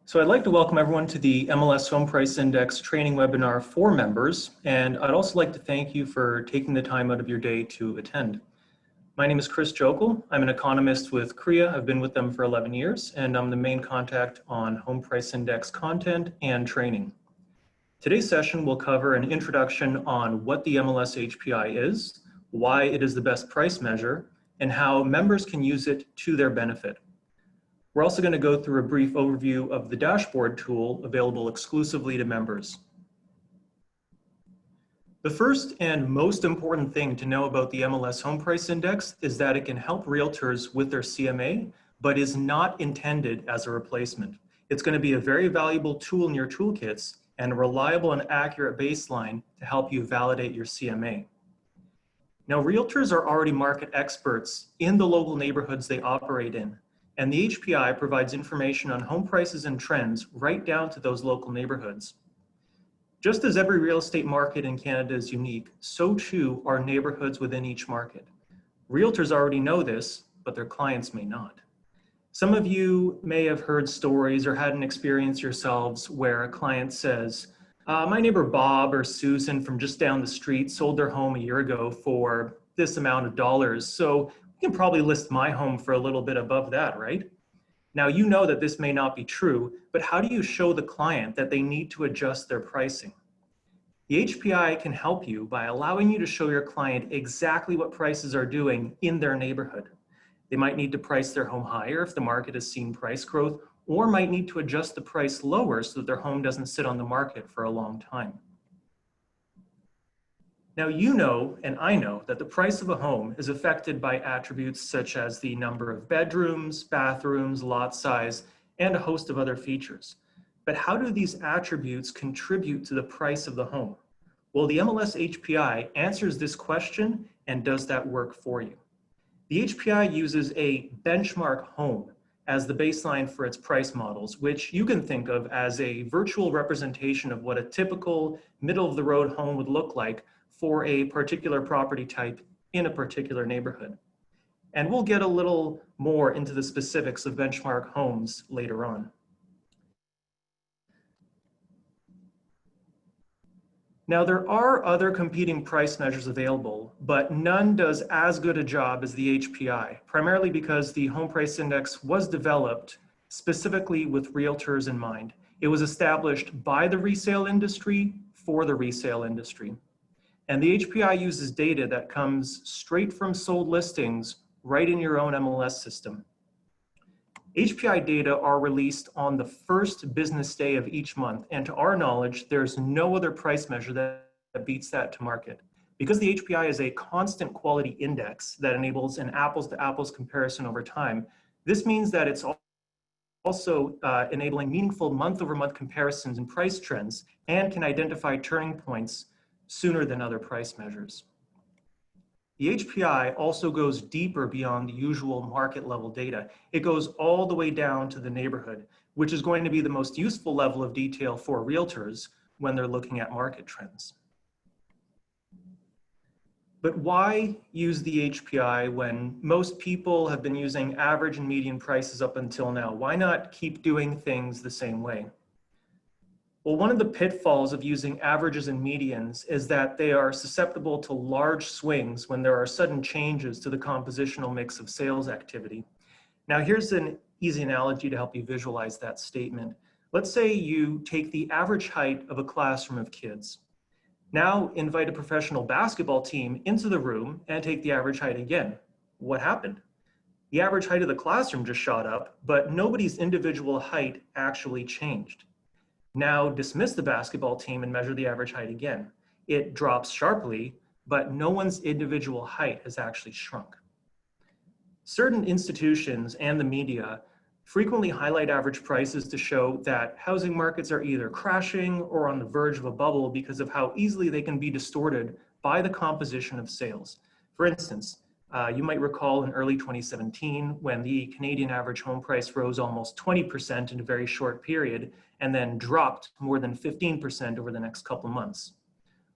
So I'd like to welcome everyone to the MLS Home Price Index training webinar for members, and I'd also like to thank you for taking the time out of your day to attend. My name is Chris Jokel. I'm an economist with CREA. I've been with them for 11 years, and I'm the main contact on Home Price Index content and training. Today's session will cover an introduction on what the MLS HPI is, why it is the best price measure, and how members can use it to their benefit. We're also going to go through a brief overview of the dashboard tool available exclusively to members. The first and most important thing to know about the MLS Home Price Index is that it can help realtors with their CMA, but is not intended as a replacement. It's going to be a very valuable tool in your toolkits and a reliable and accurate baseline to help you validate your CMA. Now, realtors are already market experts in the local neighborhoods they operate in. And the HPI provides information on home prices and trends right down to those local neighborhoods. Just as every real estate market in Canada is unique, so too are neighborhoods within each market. Realtors already know this, but their clients may not. Some of you may have heard stories or had an experience yourselves where a client says, my neighbor Bob or Susan from just down the street sold their home a year ago for this amount of dollars. So you can probably list my home for a little bit above that, right? Now, you know that this may not be true, but how do you show the client that they need to adjust their pricing? The HPI can help you by allowing you to show your client exactly what prices are doing in their neighborhood. They might need to price their home higher if the market has seen price growth, or might need to adjust the price lower so that their home doesn't sit on the market for a long time. Now, you know, and I know, that the price of a home is affected by attributes such as the number of bedrooms, bathrooms, lot size, and a host of other features. But how do these attributes contribute to the price of the home? Well, the MLS HPI answers this question and does that work for you. The HPI uses a benchmark home as the baseline for its price models, which you can think of as a virtual representation of what a typical middle-of-the-road home would look like for a particular property type in a particular neighborhood. And we'll get a little more into the specifics of benchmark homes later on. Now, there are other competing price measures available, but none does as good a job as the HPI, primarily because the Home Price Index was developed specifically with realtors in mind. It was established by the resale industry for the resale industry. And the HPI uses data that comes straight from sold listings right in your own MLS system. HPI data are released on the first business day of each month, and to our knowledge, there's no other price measure that beats that to market. Because the HPI is a constant quality index that enables an apples-to-apples comparison over time, this means that it's also enabling meaningful month-over-month comparisons and price trends, and can identify turning points sooner than other price measures. The HPI also goes deeper beyond the usual market level data. It goes all the way down to the neighborhood, which is going to be the most useful level of detail for realtors when they're looking at market trends. But why use the HPI when most people have been using average and median prices up until now? Why not keep doing things the same way? Well, one of the pitfalls of using averages and medians is that they are susceptible to large swings when there are sudden changes to the compositional mix of sales activity. Now, here's an easy analogy to help you visualize that statement. Let's say you take the average height of a classroom of kids. Now invite a professional basketball team into the room and take the average height again. What happened? The average height of the classroom just shot up, but nobody's individual height actually changed. Now dismiss the basketball team and measure the average height again. It drops sharply, but no one's individual height has actually shrunk. Certain institutions and the media frequently highlight average prices to show that housing markets are either crashing or on the verge of a bubble because of how easily they can be distorted by the composition of sales. For instance, you might recall in early 2017 when the Canadian average home price rose almost 20% in a very short period and then dropped more than 15% over the next couple months.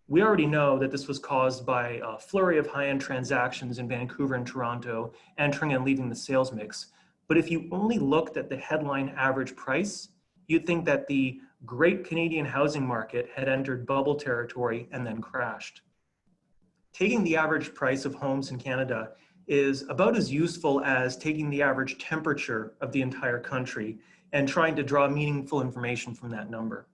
We already know that this was caused by a flurry of high-end transactions in Vancouver and Toronto entering and leaving the sales mix. But if you only looked at the headline average price, you'd think that the great Canadian housing market had entered bubble territory and then crashed. Taking the average price of homes in Canada is about as useful as taking the average temperature of the entire country and trying to draw meaningful information from that number.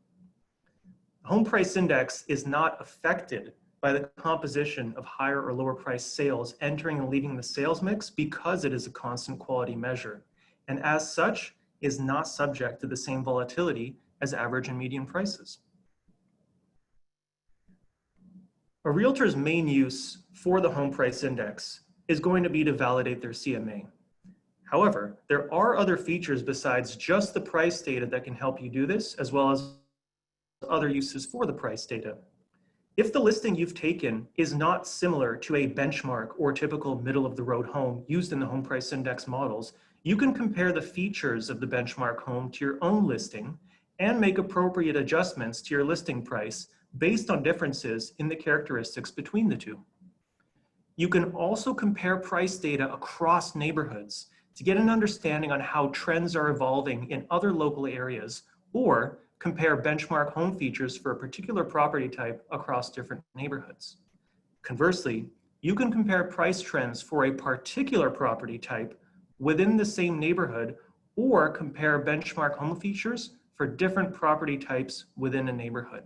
The home price index is not affected by the composition of higher or lower price sales entering and leaving the sales mix because it is a constant quality measure, and as such is not subject to the same volatility as average and median prices. A realtor's main use for the home price index is going to be to validate their CMA. However, there are other features besides just the price data that can help you do this, as well as other uses for the price data. If the listing you've taken is not similar to a benchmark or typical middle-of-the-road home used in the home price index models, you can compare the features of the benchmark home to your own listing and make appropriate adjustments to your listing price based on differences in the characteristics between the two. You can also compare price data across neighborhoods to get an understanding on how trends are evolving in other local areas, or compare benchmark home features for a particular property type across different neighborhoods. Conversely, you can compare price trends for a particular property type within the same neighborhood, or compare benchmark home features for different property types within a neighborhood.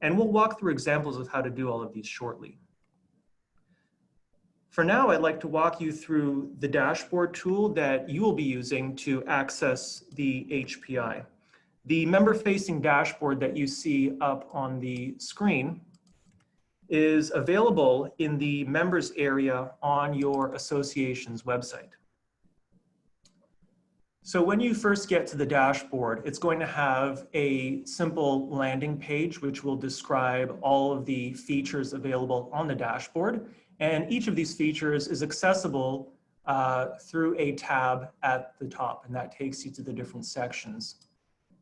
And we'll walk through examples of how to do all of these shortly. For now, I'd like to walk you through the dashboard tool that you will be using to access the HPI. The member-facing dashboard that you see up on the screen is available in the members area on your association's website. So when you first get to the dashboard, it's going to have a simple landing page which will describe all of the features available on the dashboard. And each of these features is accessible through a tab at the top, and that takes you to the different sections.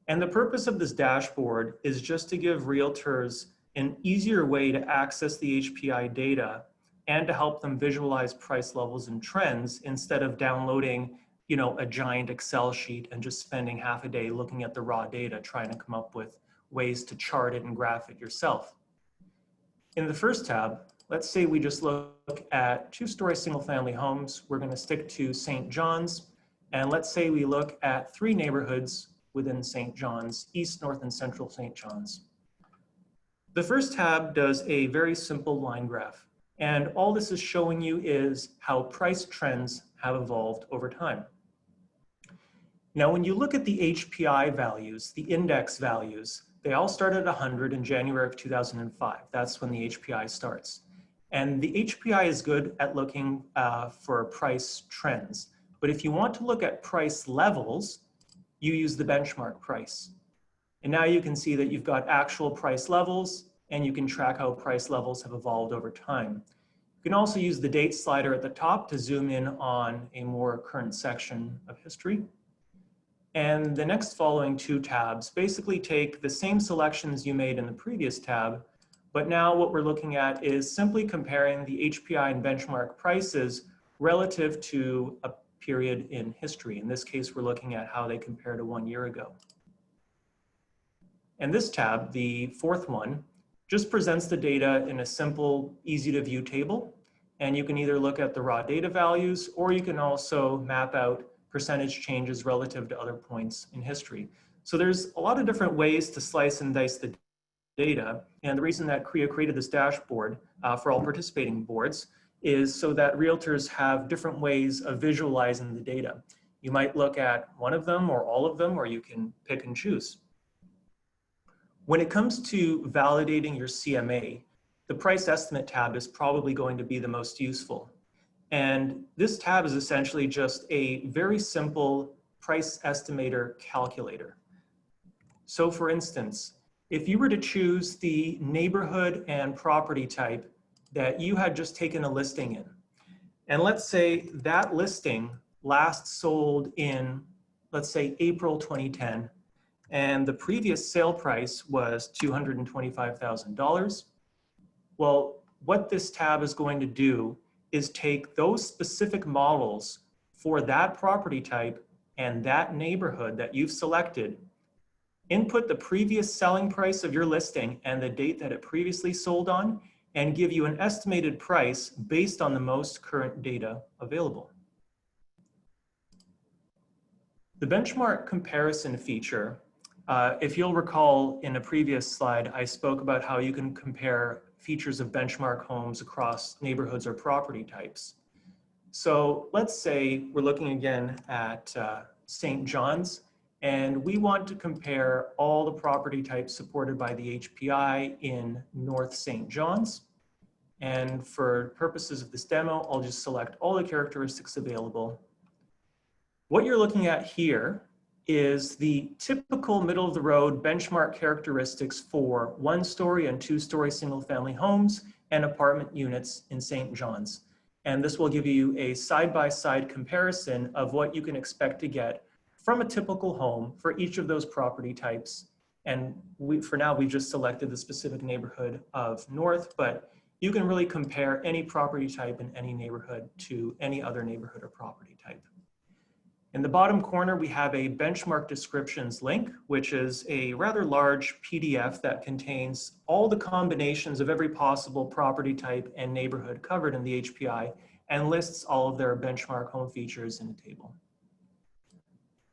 And the purpose of this dashboard is just to give realtors an easier way to access the HPI data and to help them visualize price levels and trends instead of downloading a giant Excel sheet and just spending half a day looking at the raw data, trying to come up with ways to chart it and graph it yourself. In the first tab, let's say we just look at two-story single-family homes. We're going to stick to St. John's, and let's say we look at 3 neighborhoods within St. John's, East, North, and Central St. John's. The first tab does a very simple line graph, and all this is showing you is how price trends have evolved over time. Now, when you look at the HPI values, the index values, they all start at 100 in January of 2005. That's when the HPI starts. And the HPI is good at looking for price trends. But if you want to look at price levels, you use the benchmark price. And now you can see that you've got actual price levels, and you can track how price levels have evolved over time. You can also use the date slider at the top to zoom in on a more current section of history. And the next following 2 tabs basically take the same selections you made in the previous tab, but now what we're looking at is simply comparing the HPI and benchmark prices relative to a period in history. In this case, we're looking at how they compare to 1 year ago. And this tab, the 4th one, just presents the data in a simple, easy to view table. And you can either look at the raw data values, or you can also map out percentage changes relative to other points in history. So there's a lot of different ways to slice and dice the data. And the reason that CREA created this dashboard for all participating boards is so that realtors have different ways of visualizing the data. You might look at one of them or all of them, or you can pick and choose. When it comes to validating your CMA, the price estimate tab is probably going to be the most useful. And this tab is essentially just a very simple price estimator calculator. So for instance, if you were to choose the neighborhood and property type that you had just taken a listing in, and let's say that listing last sold in, let's say, April 2010, and the previous sale price was $225,000, well, what this tab is going to do is take those specific models for that property type and that neighborhood that you've selected input the previous selling price of your listing and the date that it previously sold on, and give you an estimated price based on the most current data available. The benchmark comparison feature, if you'll recall in a previous slide, I spoke about how you can compare features of benchmark homes across neighborhoods or property types. So let's say we're looking again at St. John's, and we want to compare all the property types supported by the HPI in North St. John's. And for purposes of this demo, I'll just select all the characteristics available. What you're looking at here is the typical middle of the road benchmark characteristics for 1-story and 2-story single family homes and apartment units in St. John's. And this will give you a side-by-side comparison of what you can expect to get from a typical home for each of those property types. And for now, we've just selected the specific neighborhood of North, but you can really compare any property type in any neighborhood to any other neighborhood or property type. In the bottom corner, we have a benchmark descriptions link, which is a rather large PDF that contains all the combinations of every possible property type and neighborhood covered in the HPI and lists all of their benchmark home features in a table.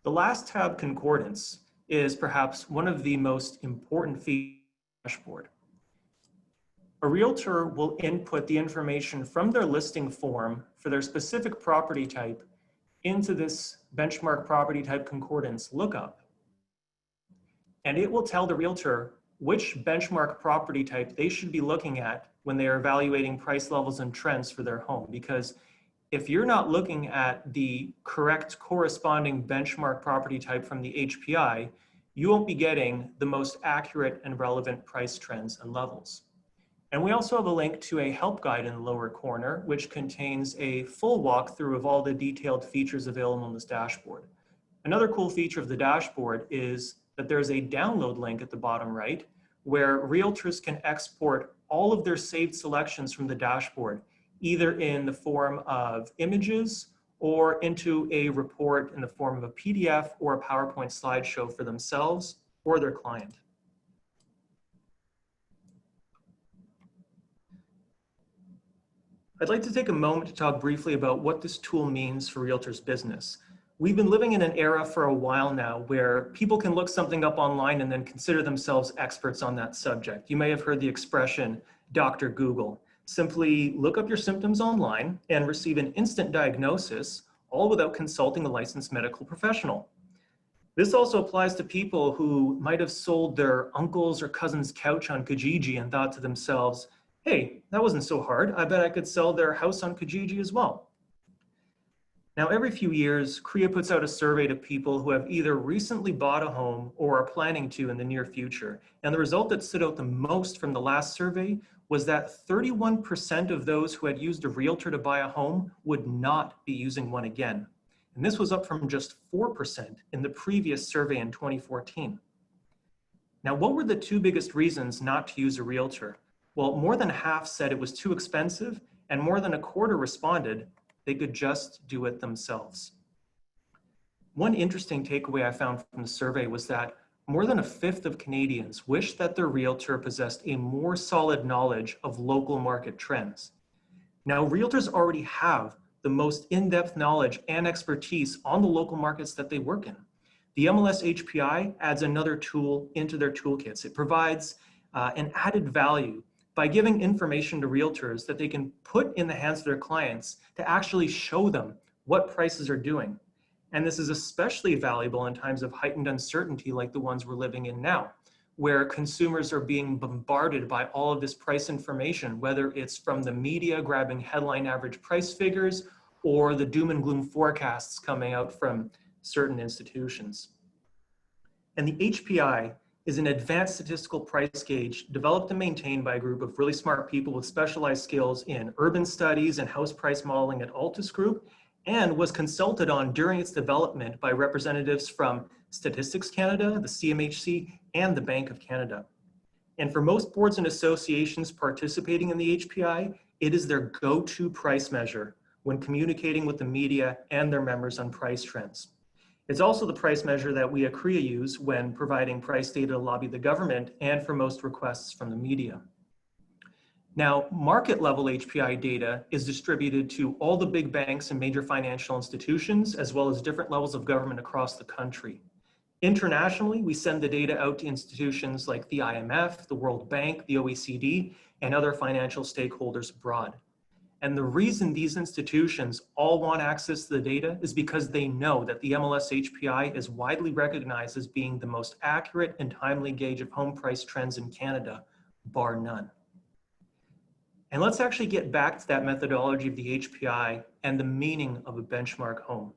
The last tab, concordance, is perhaps one of the most important features of the dashboard. A realtor will input the information from their listing form for their specific property type into this benchmark property type concordance lookup. And it will tell the realtor which benchmark property type they should be looking at when they are evaluating price levels and trends for their home. Because if you're not looking at the correct corresponding benchmark property type from the HPI, you won't be getting the most accurate and relevant price trends and levels. And we also have a link to a help guide in the lower corner, which contains a full walkthrough of all the detailed features available on this dashboard. Another cool feature of the dashboard is that there's a download link at the bottom right, where realtors can export all of their saved selections from the dashboard, either in the form of images or into a report in the form of a PDF or a PowerPoint slideshow for themselves or their client. I'd like to take a moment to talk briefly about what this tool means for realtors' business. We've been living in an era for a while now where people can look something up online and then consider themselves experts on that subject. You may have heard the expression, Dr. Google. Simply look up your symptoms online and receive an instant diagnosis, all without consulting a licensed medical professional. This also applies to people who might have sold their uncle's or cousin's couch on Kijiji and thought to themselves, hey, that wasn't so hard. I bet I could sell their house on Kijiji as well. Now, every few years, CREA puts out a survey to people who have either recently bought a home or are planning to in the near future. And the result that stood out the most from the last survey was that 31% of those who had used a realtor to buy a home would not be using one again. And this was up from just 4% in the previous survey in 2014. Now, what were the two biggest reasons not to use a realtor? Well, more than half said it was too expensive, and more than a quarter responded they could just do it themselves. One interesting takeaway I found from the survey was that more than a fifth of Canadians wish that their realtor possessed a more solid knowledge of local market trends. Now, realtors already have the most in-depth knowledge and expertise on the local markets that they work in. The MLS HPI adds another tool into their toolkits. It provides an added value by giving information to realtors that they can put in the hands of their clients to actually show them what prices are doing. And this is especially valuable in times of heightened uncertainty like the ones we're living in now, where consumers are being bombarded by all of this price information, whether it's from the media grabbing headline average price figures or the doom and gloom forecasts coming out from certain institutions. And the HPI is an advanced statistical price gauge developed and maintained by a group of really smart people with specialized skills in urban studies and house price modeling at Altus Group, and was consulted on during its development by representatives from Statistics Canada, the CMHC, and the Bank of Canada. And for most boards and associations participating in the HPI, it is their go-to price measure when communicating with the media and their members on price trends. It's also the price measure that we at CREA use when providing price data to lobby the government and for most requests from the media. Now, market level HPI data is distributed to all the big banks and major financial institutions, as well as different levels of government across the country. Internationally, we send the data out to institutions like the IMF, the World Bank, the OECD, and other financial stakeholders abroad. And the reason these institutions all want access to the data is because they know that the MLS HPI is widely recognized as being the most accurate and timely gauge of home price trends in Canada, bar none. And let's actually get back to that methodology of the HPI and the meaning of a benchmark home.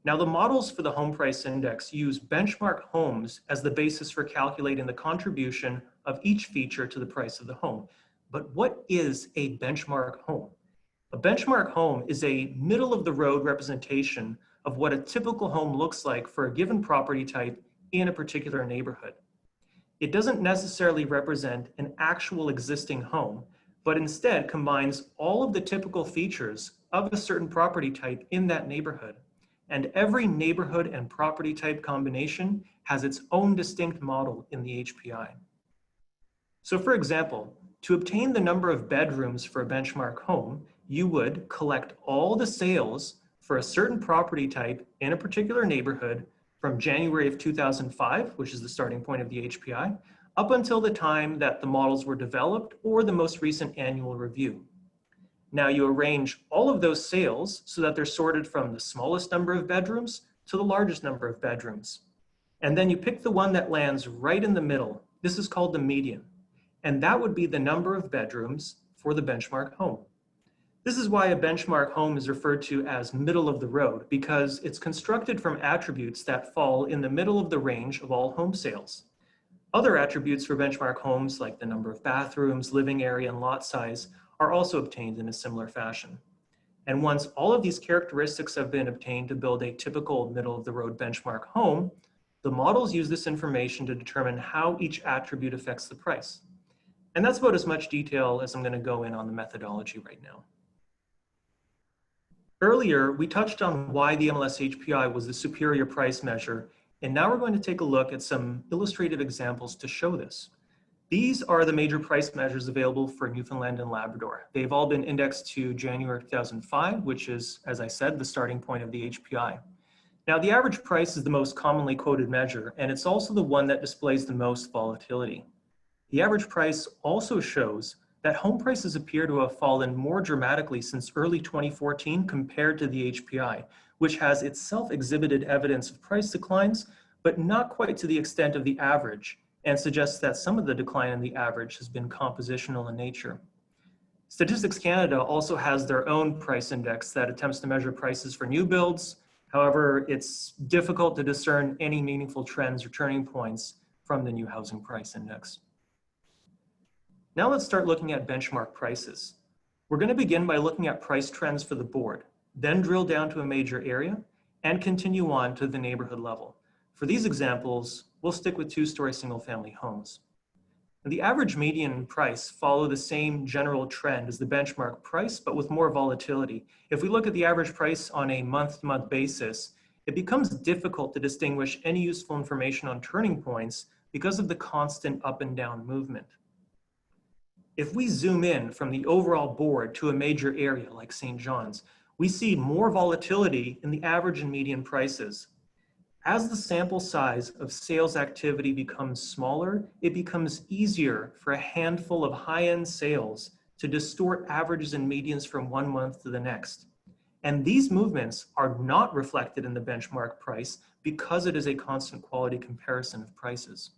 Now, the models for the home price index use benchmark homes as the basis for calculating the contribution of each feature to the price of the home. But what is a benchmark home? A benchmark home is a middle-of-the-road representation of what a typical home looks like for a given property type in a particular neighborhood. It doesn't necessarily represent an actual existing home, but instead combines all of the typical features of a certain property type in that neighborhood. And every neighborhood and property type combination has its own distinct model in the HPI. So for example, to obtain the number of bedrooms for a benchmark home, you would collect all the sales for a certain property type in a particular neighborhood from January of 2005, which is the starting point of the HPI, up until the time that the models were developed or the most recent annual review. Now you arrange all of those sales so that they're sorted from the smallest number of bedrooms to the largest number of bedrooms. And then you pick the one that lands right in the middle. This is called the median. And that would be the number of bedrooms for the benchmark home. This is why a benchmark home is referred to as middle of the road, because it's constructed from attributes that fall in the middle of the range of all home sales. Other attributes for benchmark homes, like the number of bathrooms, living area, and lot size, are also obtained in a similar fashion. And once all of these characteristics have been obtained to build a typical middle-of-the-road benchmark home, the models use this information to determine how each attribute affects the price. And that's about as much detail as I'm going to go in on the methodology right now. Earlier, we touched on why the MLS HPI was the superior price measure, and now we're going to take a look at some illustrative examples to show this. These are the major price measures available for Newfoundland and Labrador. They've all been indexed to January 2005, which is, as I said, the starting point of the HPI. Now, the average price is the most commonly quoted measure, and it's also the one that displays the most volatility. The average price also shows that home prices appear to have fallen more dramatically since early 2014 compared to the HPI, which has itself exhibited evidence of price declines, but not quite to the extent of the average, and suggests that some of the decline in the average has been compositional in nature. Statistics Canada also has their own price index that attempts to measure prices for new builds. However, it's difficult to discern any meaningful trends or turning points from the new housing price index. Now let's start looking at benchmark prices. We're going to begin by looking at price trends for the board, then drill down to a major area, and continue on to the neighborhood level. For these examples, we'll stick with two-story single-family homes. The average median price follow the same general trend as the benchmark price, but with more volatility. If we look at the average price on a month-to-month basis, it becomes difficult to distinguish any useful information on turning points because of the constant up and down movement. If we zoom in from the overall board to a major area like St. John's, we see more volatility in the average and median prices. As the sample size of sales activity becomes smaller, it becomes easier for a handful of high-end sales to distort averages and medians from one month to the next. And these movements are not reflected in the benchmark price because it is a constant quality comparison of prices.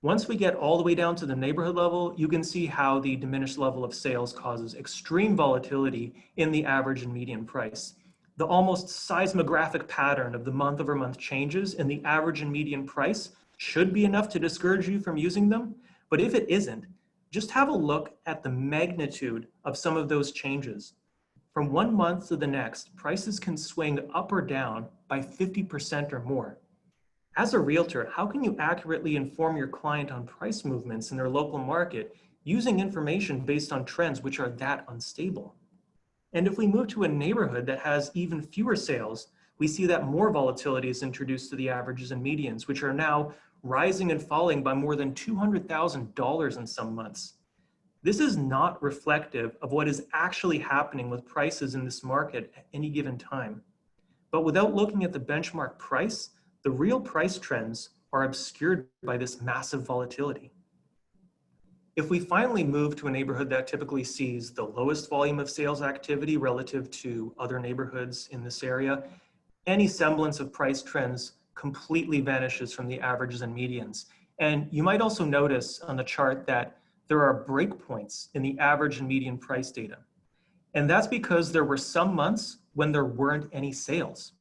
Once we get all the way down to the neighborhood level, you can see how the diminished level of sales causes extreme volatility in the average and median price. The almost seismographic pattern of the month-over-month changes in the average and median price should be enough to discourage you from using them. But if it isn't, just have a look at the magnitude of some of those changes. From one month to the next, prices can swing up or down by 50% or more. As a realtor, how can you accurately inform your client on price movements in their local market using information based on trends which are that unstable? And if we move to a neighborhood that has even fewer sales, we see that more volatility is introduced to the averages and medians, which are now rising and falling by more than $200,000 in some months. This is not reflective of what is actually happening with prices in this market at any given time. But without looking at the benchmark price, the real price trends are obscured by this massive volatility. If we finally move to a neighborhood that typically sees the lowest volume of sales activity relative to other neighborhoods in this area, any semblance of price trends completely vanishes from the averages and medians. And you might also notice on the chart that there are breakpoints in the average and median price data. And that's because there were some months when there weren't any sales.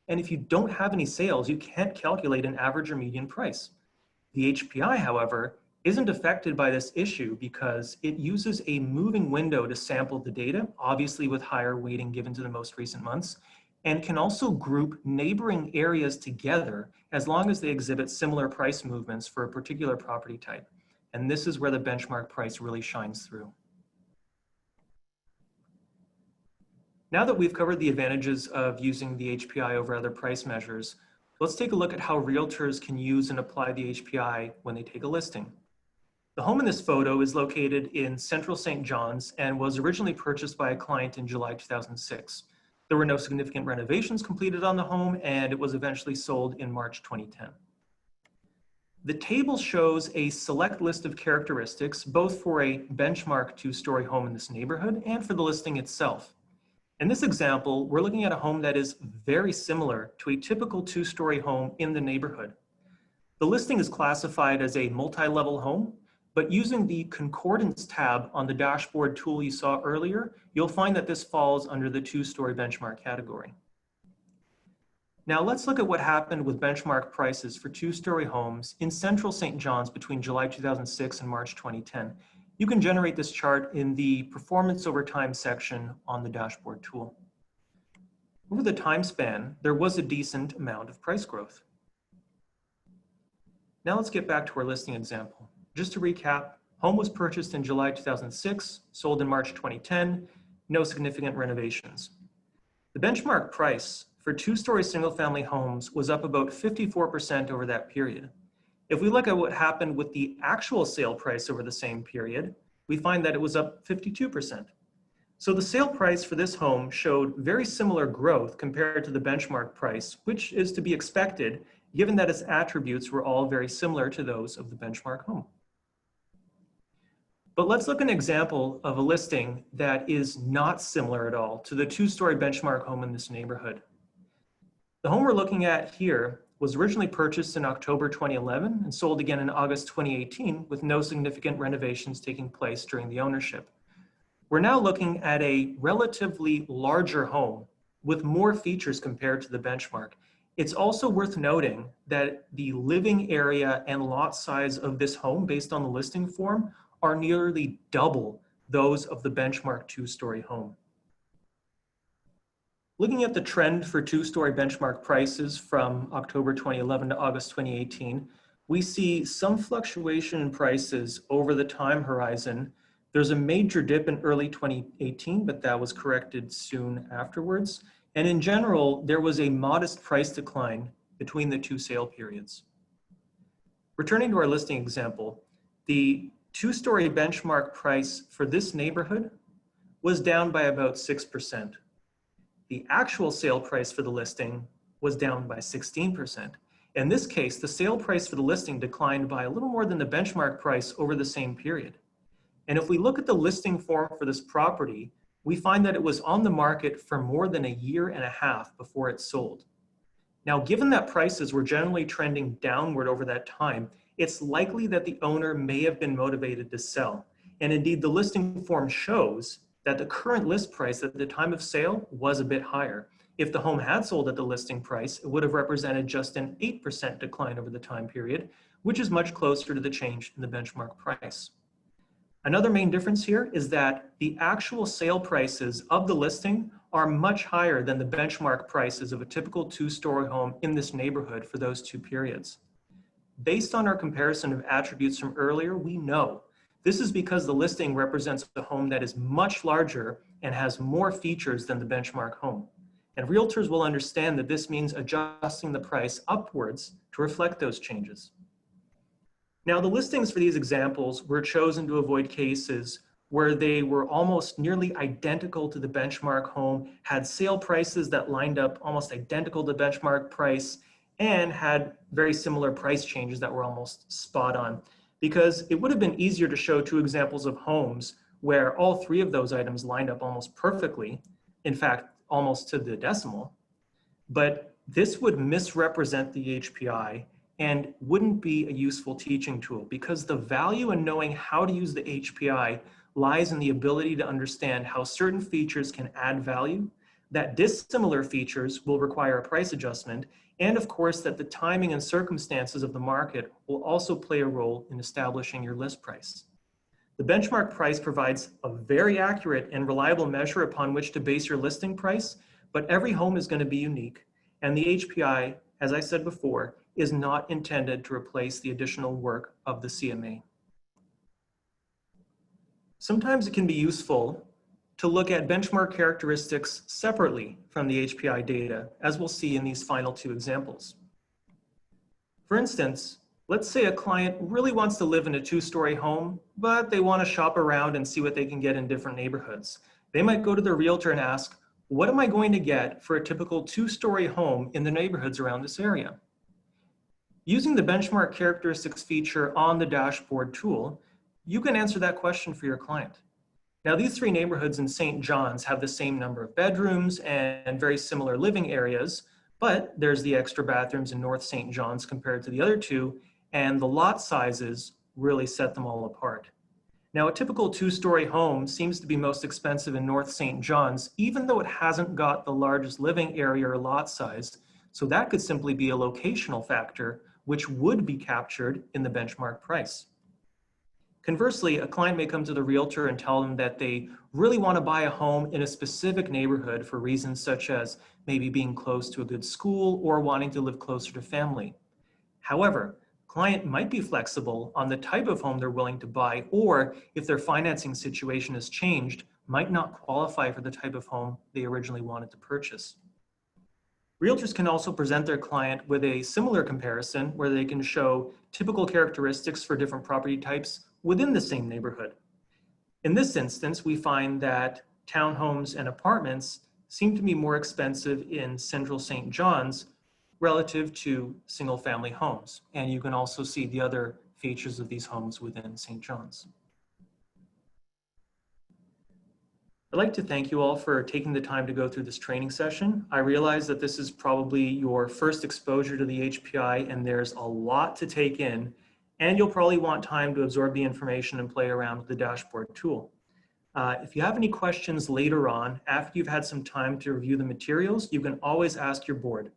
And if you don't have any sales, you can't calculate an average or median price. The HPI, however, isn't affected by this issue because it uses a moving window to sample the data, obviously with higher weighting given to the most recent months, and can also group neighboring areas together as long as they exhibit similar price movements for a particular property type. And this is where the benchmark price really shines through. Now that we've covered the advantages of using the HPI over other price measures, let's take a look at how realtors can use and apply the HPI when they take a listing. The home in this photo is located in central St. John's and was originally purchased by a client in July 2006. There were no significant renovations completed on the home, and it was eventually sold in March 2010. The table shows a select list of characteristics, both for a benchmark two-story home in this neighborhood and for the listing itself. In this example, we're looking at a home that is very similar to a typical two-story home in the neighborhood. The listing is classified as a multi-level home, but using the concordance tab on the dashboard tool you saw earlier, you'll find that this falls under the two-story benchmark category. Now let's look at what happened with benchmark prices for two-story homes in central St. John's between July 2006 and March 2010. You can generate this chart in the Performance Over Time section on the dashboard tool. Over the time span, there was a decent amount of price growth. Now let's get back to our listing example. Just to recap, home was purchased in July 2006, sold in March 2010, no significant renovations. The benchmark price for two-story single-family homes was up about 54% over that period. If we look at what happened with the actual sale price over the same period, we find that it was up 52%. So the sale price for this home showed very similar growth compared to the benchmark price, which is to be expected given that its attributes were all very similar to those of the benchmark home. But let's look at an example of a listing that is not similar at all to the two-story benchmark home in this neighborhood. The home we're looking at here was originally purchased in October 2011 and sold again in August 2018 with no significant renovations taking place during the ownership. We're now looking at a relatively larger home with more features compared to the benchmark. It's also worth noting that the living area and lot size of this home based on the listing form are nearly double those of the benchmark two-story home. Looking at the trend for two-story benchmark prices from October 2011 to August 2018, we see some fluctuation in prices over the time horizon. There's a major dip in early 2018, but that was corrected soon afterwards. And in general, there was a modest price decline between the two sale periods. Returning to our listing example, the two-story benchmark price for this neighborhood was down by about 6%. The actual sale price for the listing was down by 16%. In this case, the sale price for the listing declined by a little more than the benchmark price over the same period. And if we look at the listing form for this property, we find that it was on the market for more than a year and a half before it sold. Now, given that prices were generally trending downward over that time, it's likely that the owner may have been motivated to sell. And indeed, the listing form shows that the current list price at the time of sale was a bit higher. If the home had sold at the listing price, it would have represented just an 8% decline over the time period, which is much closer to the change in the benchmark price. Another main difference here is that the actual sale prices of the listing are much higher than the benchmark prices of a typical two-story home in this neighborhood for those two periods. Based on our comparison of attributes from earlier, we know this is because the listing represents a home that is much larger and has more features than the benchmark home. And realtors will understand that this means adjusting the price upwards to reflect those changes. Now, the listings for these examples were chosen to avoid cases where they were almost nearly identical to the benchmark home, had sale prices that lined up almost identical to benchmark price, and had very similar price changes that were almost spot on. Because it would have been easier to show two examples of homes where all three of those items lined up almost perfectly, in fact, almost to the decimal. But this would misrepresent the HPI and wouldn't be a useful teaching tool, because the value in knowing how to use the HPI lies in the ability to understand how certain features can add value, that dissimilar features will require a price adjustment, and of course that the timing and circumstances of the market will also play a role in establishing your list price. The benchmark price provides a very accurate and reliable measure upon which to base your listing price, but every home is going to be unique, and the HPI, as I said before, is not intended to replace the additional work of the CMA. Sometimes it can be useful to look at benchmark characteristics separately from the HPI data, as we'll see in these final two examples. For instance, let's say a client really wants to live in a two-story home, but they want to shop around and see what they can get in different neighborhoods. They might go to their realtor and ask, what am I going to get for a typical two-story home in the neighborhoods around this area? Using the benchmark characteristics feature on the dashboard tool, you can answer that question for your client. Now, these three neighborhoods in St. John's have the same number of bedrooms and very similar living areas, but there's the extra bathrooms in North St. John's compared to the other two, and the lot sizes really set them all apart. Now, a typical two-story home seems to be most expensive in North St. John's, even though it hasn't got the largest living area or lot size, so that could simply be a locational factor, which would be captured in the benchmark price. Conversely, a client may come to the realtor and tell them that they really want to buy a home in a specific neighborhood for reasons such as maybe being close to a good school or wanting to live closer to family. However, client might be flexible on the type of home they're willing to buy, or if their financing situation has changed, might not qualify for the type of home they originally wanted to purchase. Realtors can also present their client with a similar comparison where they can show typical characteristics for different property types within the same neighborhood. In this instance, we find that townhomes and apartments seem to be more expensive in central St. John's relative to single-family homes. And you can also see the other features of these homes within St. John's. I'd like to thank you all for taking the time to go through this training session. I realize that this is probably your first exposure to the HPI, and there's a lot to take in, and you'll probably want time to absorb the information and play around with the dashboard tool. If you have any questions later on, after you've had some time to review the materials, you can always ask your board.